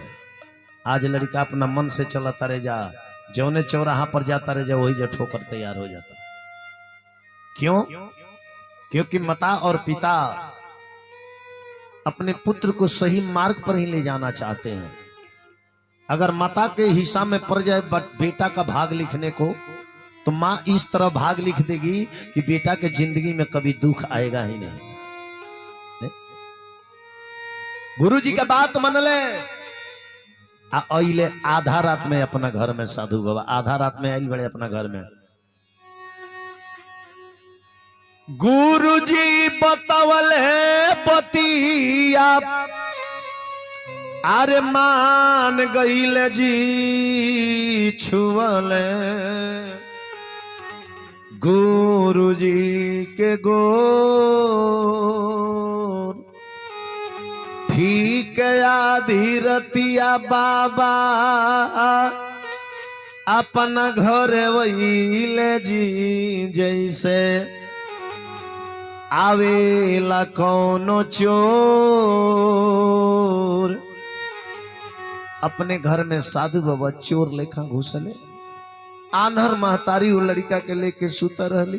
आज लड़का अपना मन से चलता रह जा, जौने चौराहा पर जाता रह जा वही जो ठोकर तैयार हो जाता। क्यों? क्योंकि माता और पिता अपने पुत्र को सही मार्ग पर ही ले जाना चाहते हैं। अगर माता के हिस्सा में पड़ जाए बेटा का भाग लिखने को, तो माँ इस तरह भाग लिख देगी कि बेटा के जिंदगी में कभी दुख आएगा ही नहीं। गुरु जी का बात मन ले। आइले आधा रात में अपना घर में साधु बाबा आधा रात में आइल बड़े अपना घर में। गुरु जी बतावल है पतिया, अरे मान गईल जी छुअल गुरु जी के गोर ठीक आधी रतिया बाबा अपना घर वहीले जी जैसे आवेला कौनो चोर। अपने घर में साधु बाबा चोर लेखा घुसले। आन्हर महतारी वो लड़का के लेके सुता रहली।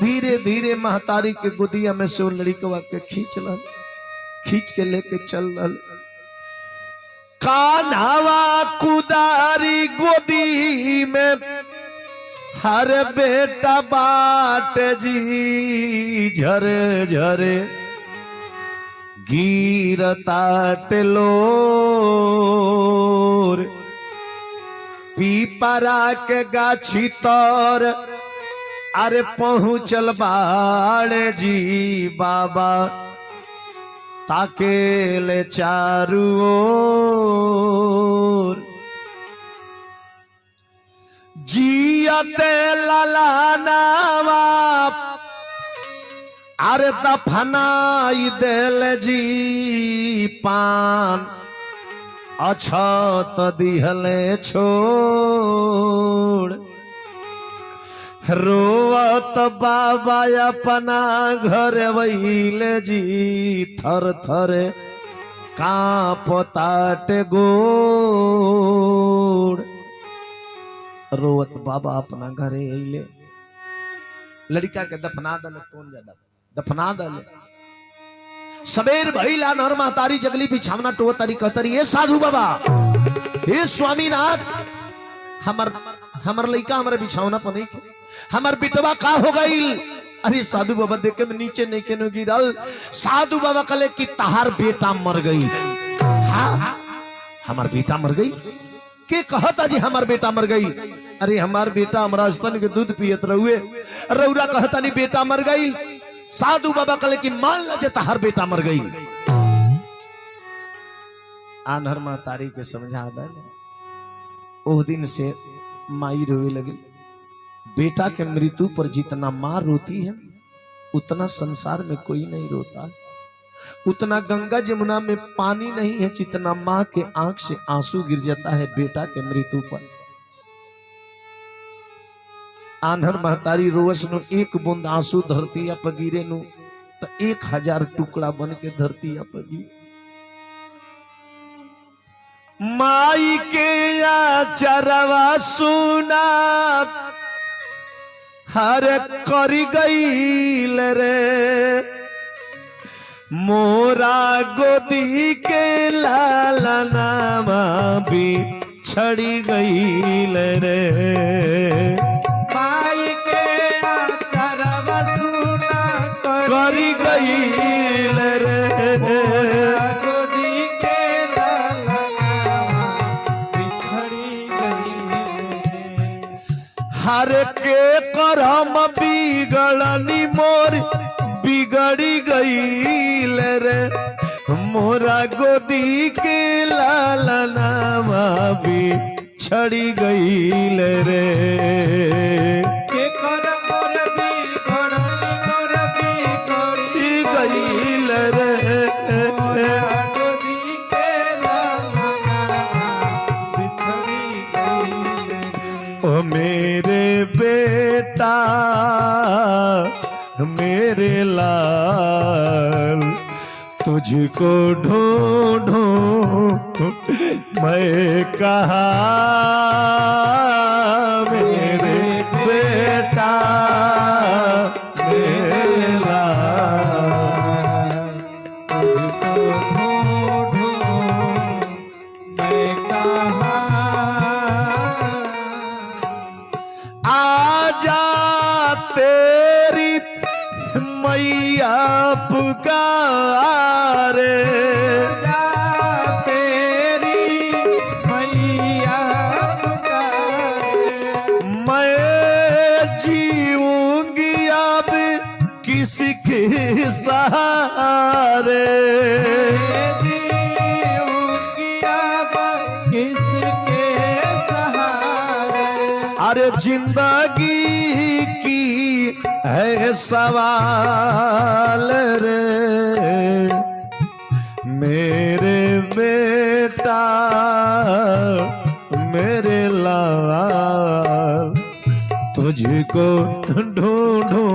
धीरे धीरे महतारी के गोदिया में से वो लड़कवा के खींच के लेके चल रहा। कान्हावा कुदारी गोदी में हर बेटा बाट जी झरे झरे गिरता टेलोर। पीपरा के गाछी तर अरे पहुँचल बाड़े जी बाबा ताके ले चारू ओर। जियते ललानावा अरे दफनाई देल जी पान अछत दिहले छोड़। रोवत बाबा अपना घर वहीले जी थर थर कांपताट गोड़। रोवत बाबा अपना घरे अइले। लड़का के दफना दल कौन ज्यादा दफना दल। सबेर भइला नर महतारी जगली बिछावना टो तारी कहतरी ये साधु बाबा हे स्वामीनाथ हमर लइका हमरे बिछावना पर नहीं हमर बिटवा का हो गईल। अरे साधु बाबा देख के नीचे नहीं के गिरल। साधु बाबा कहले कि तहार बेटा मर गई। हमार बेटा मर गई के कहता जी हमार बेटा मर गई। अरे हमार बेटा हमरा स्तन के दूध पियत रहुए रौरा कहता नहीं बेटा मर गई। साधु बाबा कहले कि मान ल तहार बेटा मर गई। आन्हर महतारी के समझा दे। ओह दिन से माई रोवे लगी। बेटा के मृत्यु पर जितना माँ रोती है उतना संसार में कोई नहीं रोता। उतना गंगा जमुना में पानी नहीं है जितना माँ के आंख से आंसू गिर जाता है बेटा के मृत्यु पर। आन्हर महतारी रोवस नु एक बूंद आंसू धरती पर गिरे नु तो 1000 टुकड़ा बन के धरती पर गिरे। माई के आचरवा सुना हर करी गईल रे मोरा गोदी के लालनामा भी छड़ी गईल रे। माई के आचरवा सुना करी गईल रे गोदी के लालनामा बिछड़ी गई। हर के करम बिगड़नी मोर बिगड़ी गईल रे मोरा गोदी के लालनामा भी छड़ी गईल रे। के कर मोर बिगड़नी मोर बिगड़ी गईल रे गोदी के लालनामा बिछड़ी गई। ओ मेरे बेटा मेरे लाल तुझको ढूंढूं मैं कहा मेरे बेटा मेरे लाल। तुझको ढूंढूं मैं कहाँ। आजा तेरी मैया पुकारे, जा तेरी मैया पुकारे। मैं जीऊंगी अब किसके सहारे। जीऊंगी अब किसके सहारे। अरे जिंदगी की है सवाल रे मेरे बेटा मेरे लाल। तुझको ढूंढूं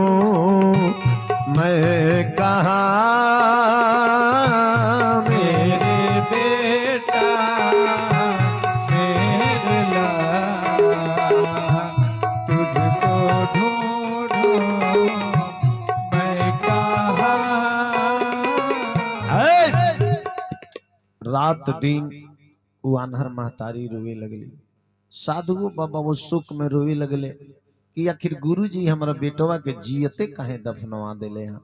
मैं कहाँ मेरे मेरे बेटा मेरे लाल। तुझको ढूंढूं मैं कहाँ। है। रात दिन वो अनहर महतारी रोवे लगली, साधु बाबा वो सुख में रोवे लगले कि आखिर गुरुजी हमारा बेटवा के जियते काहे दफनवा देले हैं।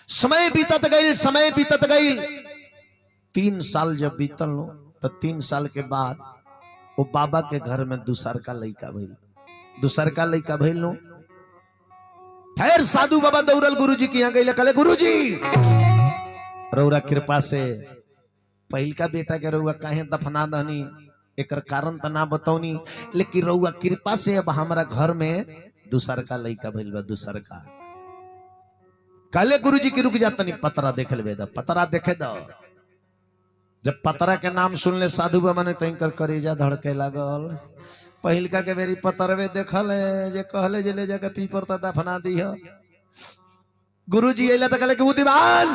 समय बीतत गई, समय बीतत गई। 3 साल जब बीतल लो तो 3 साल के बाद वो बाबा के घर में दूसर का लड़का भइल लो। फिर साधु बाबा दौड़ल गुरुजी के यहाँ गई, कहले गुरुजी रउरा कृपा से पहिलका बेटा के रउआ काहे दफना दहनी, एकर कारण त ना बतौनी, लेकिन रउआ कृपा से अब हमारा घर में दूसर का लड़का भइल बा। दूसर का कहले गुरुजी की रुक जाता नहीं, पतरा देख लेबे द, पतरा देखे द। जब पतरा के नाम सुन ले साधु बाबा ने तो इनकर करेजा धड़के लागल। पहिलका के बेरी पतरवे देखल है जे कहले जे ले जाके पीपर त दफना दी है। गुरुजी अइला त कहले कि उ दीवान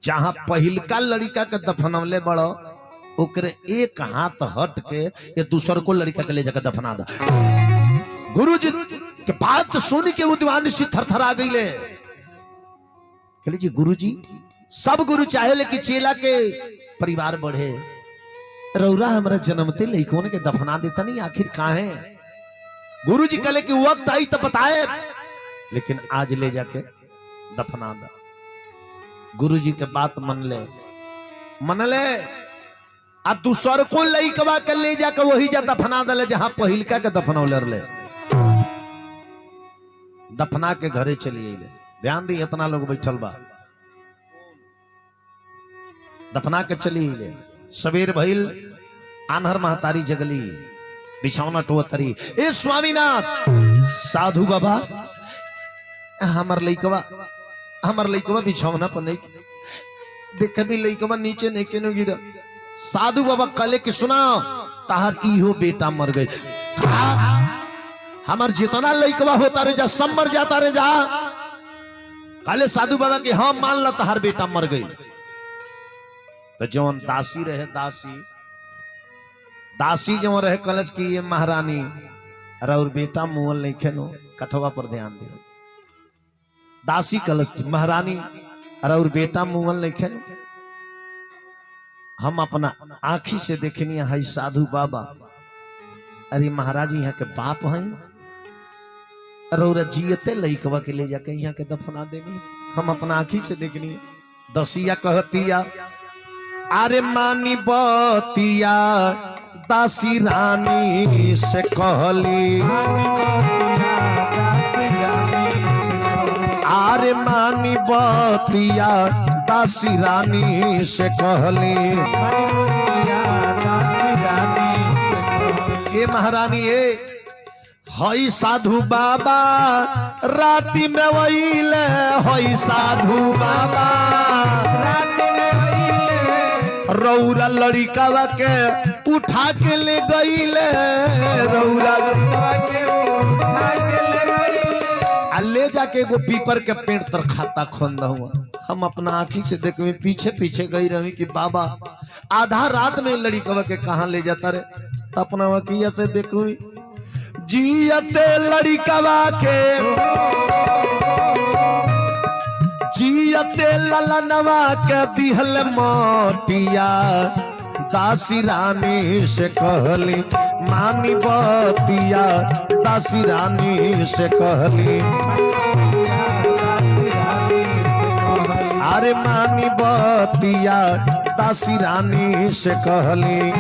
जहां पहिलका लड़का के दफनौले बड़ो ओकरे एक हाथ हट के ये दूसर को लड़का के ले जाकर दफना दा। गुरुजी के बात सुन के वो दीवान सी थरथरा गईले। कहले जी गुरुजी सब गुरु चाहे लेकिन चेला के परिवार बढ़े, रउरा हमरा जन्मते लइकोन के दफना देता नहीं, आखिर काहे। गुरुजी कहले कि वक्त आई तो बताए, लेकिन आज ले जाके दफना दा। गुरुजी के बात मन ले आ दूसर को लइकवा के ले जाके वही जा दफना दले जहां पहिलका के दफनौले रहे। दफना के घरे चली अइले। ध्यान दी इतना लोग बैठल बा। दफना के चली अइले। सवेर भइल, आन्हर महतारी जगली, बिछौना टोतरी। ए स्वामीनाथ साधु बाबा हमर लइकवा बिछौना पर नहीं देख भी, लइकवा नीचे नहीं केनो गिरा। साधु बाबा कहले कि सुना ताहर इहो बेटा मर गई। हमार जितना लइकवा होता रे जा सब मर जाता रे जा। कहले साधु बाबा कि हाँ मान ला ताहर बेटा मर गई। तो जवन दासी रहे, दासी जो रहे कलश की ये महारानी और बेटा मुअल नहीं खेनो, कथवा पर ध्यान दियो। दासी कलश की महारानी और बेटा मुअल नहीं खेनो। हम अपना आंखी से देखनी है साधु बाबा, अरे महाराज यहाँ के बाप हैं और जियते लइकवा के ले जाके यहाँ के दफना देनी। हम अपना आंखी से देखनी। दसिया कहतिया अरे मानी बतिया दासी रानी से कहली, अरे मानी बतिया दासी रानी से कहली। ये महारानी ये हई साधु बाबा राती में वहीले, हई साधु बाबा रौरा लड़िकावा के उठा के ले गईले। रौरा ले जाके एगो पीपर के पेड़ तर खाता खोंदा हुआ। हम अपना आंखी से देखे पीछे पीछे गई रही कि बाबा आधा रात में लड़िकवा के कहाँ ले जाता रे, तो अपना वकिया से देखू जियते लड़िकवा के जियते ललनवा के दिहल मोटिया दासी रानी से कहली मानी बतिया दासी रानी से कहली अरे मानी बतिया दासी रानी से कहली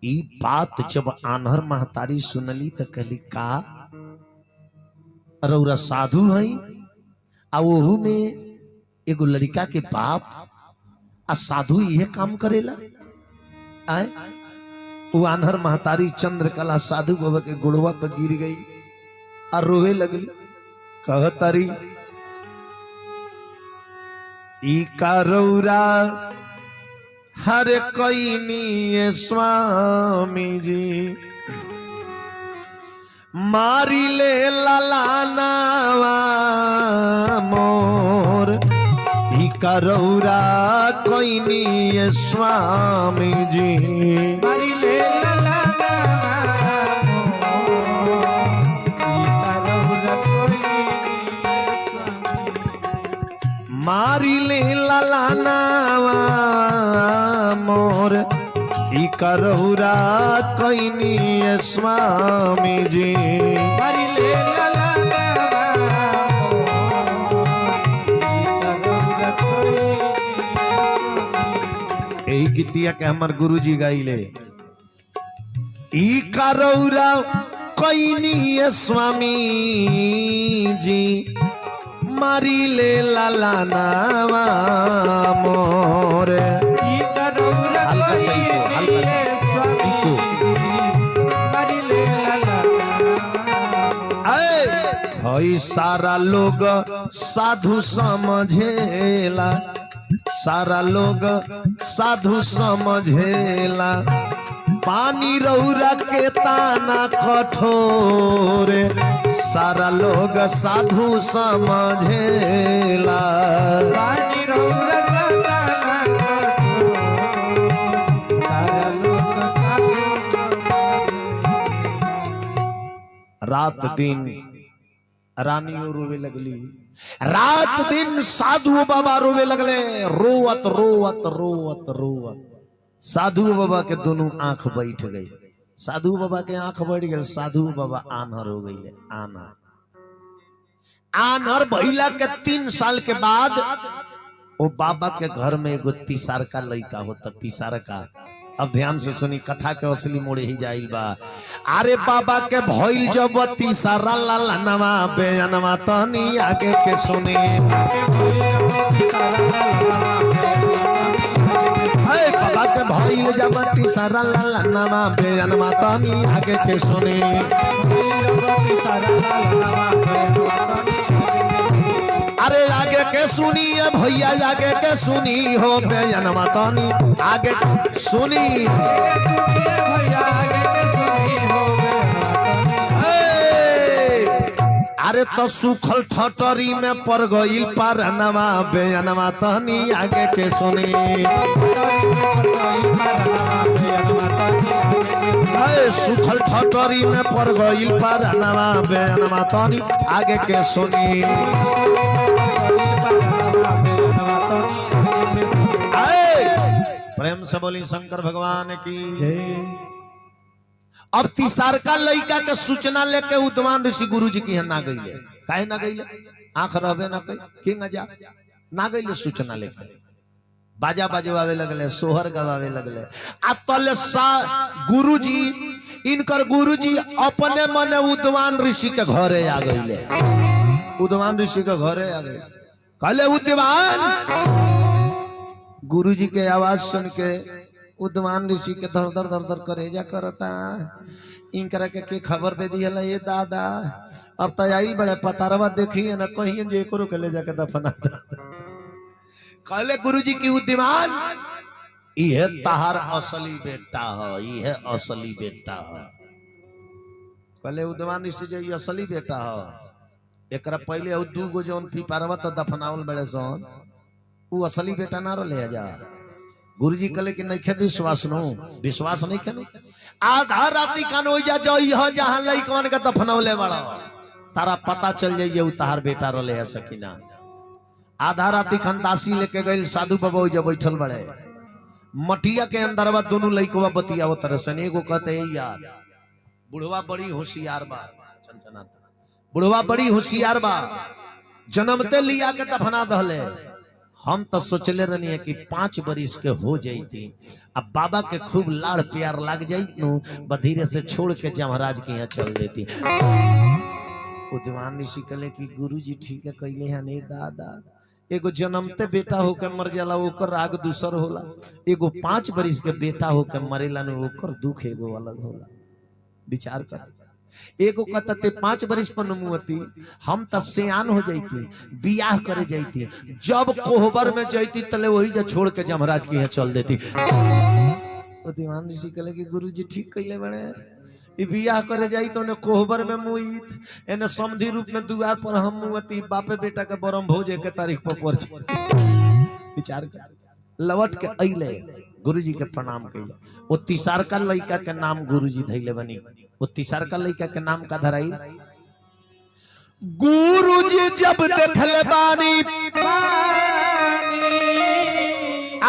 ई बात जब आन्हर महतारी सुनली तो कहली का रौरा साधु है आ ओहू में एगो लड़का के बाप आ साधु ये काम करेला आए वो आन्हर महतारी चंद्रकला साधु बाबा के गुड़वा पर गिर गई और रोवे लगली कहतारी ई का रौरा हर कोई नी स्वामी जी मारी ले ललानावा मोर ई का रौरा कोई नी स्वामी जी मारी ले मारी ले ललानावा मोर ई करौरा कैनी स्वामी जी मारी ले यही गीतिया के हमार गुरुजी गाइले ई करौरा कैनी स्वामी जी मारी ले ललानावा मोर हल्का सही को हल्का सही हई सारा लोग साधु समझेला सारा लोग साधु समझेला पानी रौरा के ताना कठोर सारा लोग साधु समझेला पानी रौरा के ताना कठोर सारा लोग साधु रात दिन रानियों रोवे लगली रात दिन साधु बाबा रोवे लगले रोवत रोवत रोवत रोवत साधु बाबा के दोनों आंख बैठ गई साधु बाबा के आंख बैठ गए साधु बाबा आन्हर हो गई आन्हर भइला के 3 साल के बाद वो बाबा के घर में एगो तीसार का लड़का होता तीसार का अब ध्यान से सुनी कथा के असली मोड़े ही जाइल बा अरे बाबा के भइल जब तीसारा ललनवा बेअनवा तनी आगे के सुनी बाबा के भइल जब तीसारा ललनवा बेअनवा तनी आगे के सुनी अरे आगे के सुनिए भैया आगे के सुनी हो बेअनवा तनी आगे सुनी अरे तो सुखल ठटरी में पड़ गईल पारनवा बेअनवा तनी आगे के सुनी सुखल ठटरी में पड़ गईल पारनवा बेअनवा तनी आगे के सुनी प्रेम से बोली शंकर भगवान की अब तीसारका लड़का के सूचना लेके उद्वान ऋषि गुरु जी की यहाँ ना गईले काहे ना गईले आंख रहबे ना कई किंग जा ना गईले सूचना लेके बाजा बजवावे लगले सोहर गवावे लगले आ तले गुरुजी इनकर गुरुजी अपने मने उद्वान ऋषि के घरे आ गईले उद्वान ऋषि के घरे आ गए कहले उद्वान गुरुजी के आवाज सुन के उद्वान ऋषि के धर धर धर धर करेजा करता इनकरा के खबर दे दी है ये दादा अब तो आइल बड़े पतारवा देखी है ना कहीं जे करो के ले जाके दफना कहले गुरुजी की उद्वान ये तहार असली बेटा है ये असली बेटा है कहले उद्वानी से जो असली बेटा हो एकरा पहले उ दू गो जौन पिपरवा त दफनावल बड़े सन उ असली बेटा ना ले जा। गुरुजी कहले कि नहीं खे विश्वास नो विश्वास नहीं खे आधा राती कान हो जा जई हो जहां लइकवन के दफनावले बड़ा तारा पता चल जाइए उ तार बेटा रो ले सकीना। आधा राती खंदासी लेके गइल साधु बाबा जब बैठल बड़े मटिया के अंदरवा दोनों लइकवा बतियाव तरसन एगो कहते यार बुढ़वा बड़ी होशियार बा चनचनाता बुढ़वा बड़ी होशियार बा जन्मते लिया के दफना दहले। हम तो सोचले रहनी है कि 5 बरिस के हो जाती अब बाबा के खूब लाड़ प्यार लग जाइत नु बधीरे से छोड़ के जमराज के यहाँ चल देती। उद्वान ऋषि कहले कि गुरुजी ठीक है कहले हैं नहीं दादा एगो जन्मते बेटा होके मर जाला ओकर राग दूसर होला एगो 5 बरिस के बेटा होके मरेला न ओकर दुख एगो अलग होला। विचार कर एगो कहते 5 बरिस पर नमुअती हम त सियान हो जाती बियाह करे जाती जब कोहबर में जाती तले वही जा छोड़ के जमराज के यहाँ चल देती। दीवान ऋषि कहले कि गुरुजी ठीक कहले बड़े ई बियाह करे जाई तो ने कोहबर में मुईत एने समधी रूप में दुआर पर हम मुअती बापे बेटा के बरम भोजे के तारीख पर पड़। विचार कर लवट के अइले गुरुजी के प्रणाम कइले ओ तीसरका लइका के नाम गुरुजी धइले बनी। ओ तीसरका लइका के नाम का धराई गुरुजी जब देखले बानी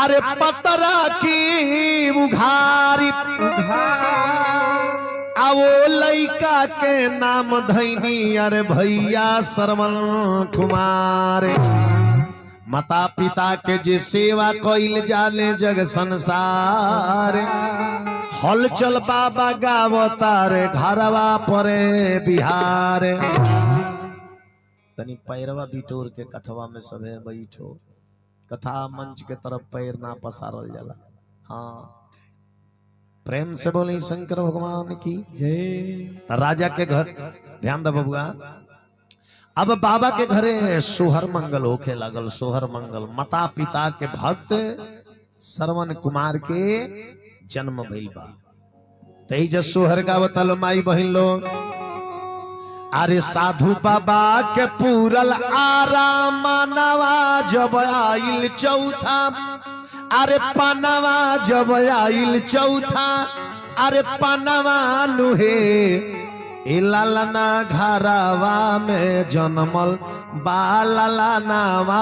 अरे पतरा की उघारी आवो लइका के नाम धैनी अरे भैया श्रवण कुमार। माता पिता के जे सेवा कइल जाने जग संसार हलचल बाबा गावतार घरवा परे बिहार। तनी पैरवा बिटोर के कथवा में सबे बैठो कथा मंच के तरफ पैर ना पसारल जाला। हाँ प्रेम से बोले शंकर भगवान की जय। राजा के घर ध्यान दे बबुआ अब बाबा के घरे सोहर मंगल होके लागल सोहर मंगल माता पिता के भक्त श्रवण कुमार के जन्म भइल बा तही जे सोहर गावतल माई बहिन लोग अरे साधु बाबा के पूरल आराम नवा जब आइल चौथा अरे पनवा जब आइल चौथा अरे पनवा नुहे लालना घरवा में जन्मल बालनावा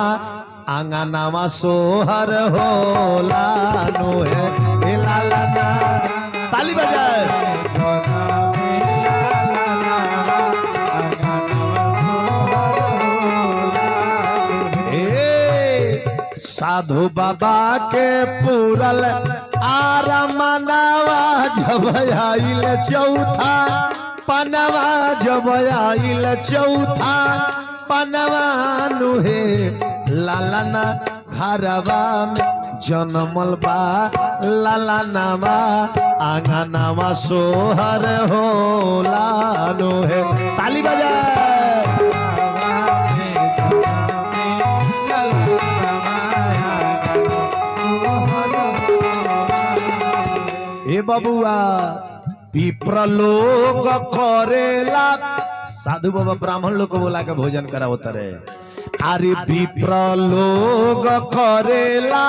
आंगनवा सोहर होला नुहे लालना। ताली बजाए साधु बाबा के पूरल आरमनवा जब आइल चौथा पनवा जब आइल चौथा पनवा नुहे लालना घरवा में जन्मल बा लालनावा आंगनवा सोहर होला नुहे। ताली बजाए ए बबुआ विप्र लोग करेला साधु बाबा ब्राह्मण लोग को बोला के भोजन करा होता रहे। अरे विप्र लोग करेला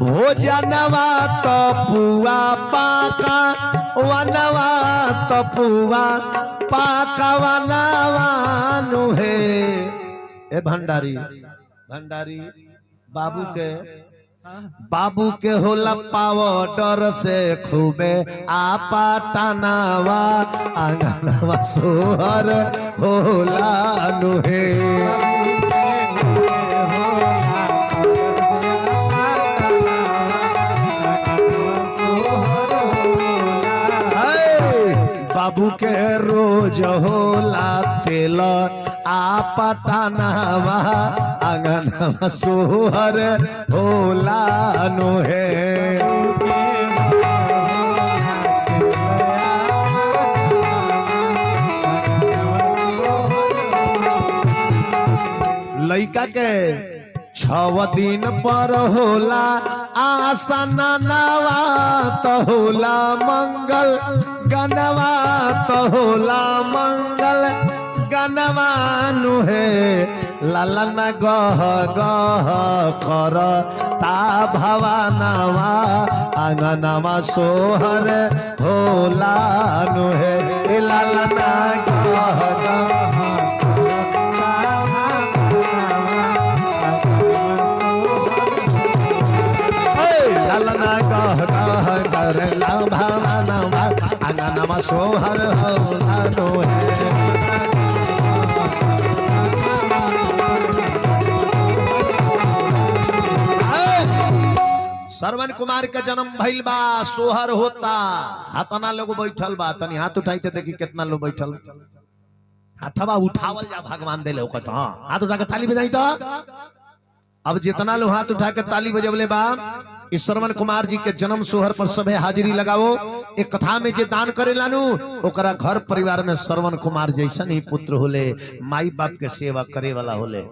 भोजनवा तपुआ पाका वनवा तपुआ पाका वनवा नुहे। ए भंडारी भंडारी बाबू के होला पावडर से खूबे आपा टनावा आंगनवा सोहर होला नुहे। बाबू के रोज होला तेल आपा टनावा आंगनवा सोहर होला नुहे। लइका के 6 दिन पर होला आसन नवा तो होला मंगल गनवा तो होला मंगल गनवानु है ललन गह गह कर ता भवानवा आंगनवा सोहर होलानु है ए ललन गह गह ललना गह गह कर ला भवानवा आंगनवा सोहर होलानु है। श्रवण कुमार का जन्म भइल बा सोहर होता हाथना लोग बैठल बा तनी हाथ उठाई देखी कितना लोग बैठल हाथवा उठावल जा भगवान देले ओकत हां हाथ उठा के ताली बजाई तो अब जितना लोग हाथ उठा के ताली बजवले बा इस श्रवण कुमार जी के जन्म सोहर पर सभे हाजिरी लगाओ एक कथा में जे दान करे लानू ओकरा घर परिवार में श्रवण कुमार जैसन ही पुत्र होले माई बाप के सेवा करे वाला होले।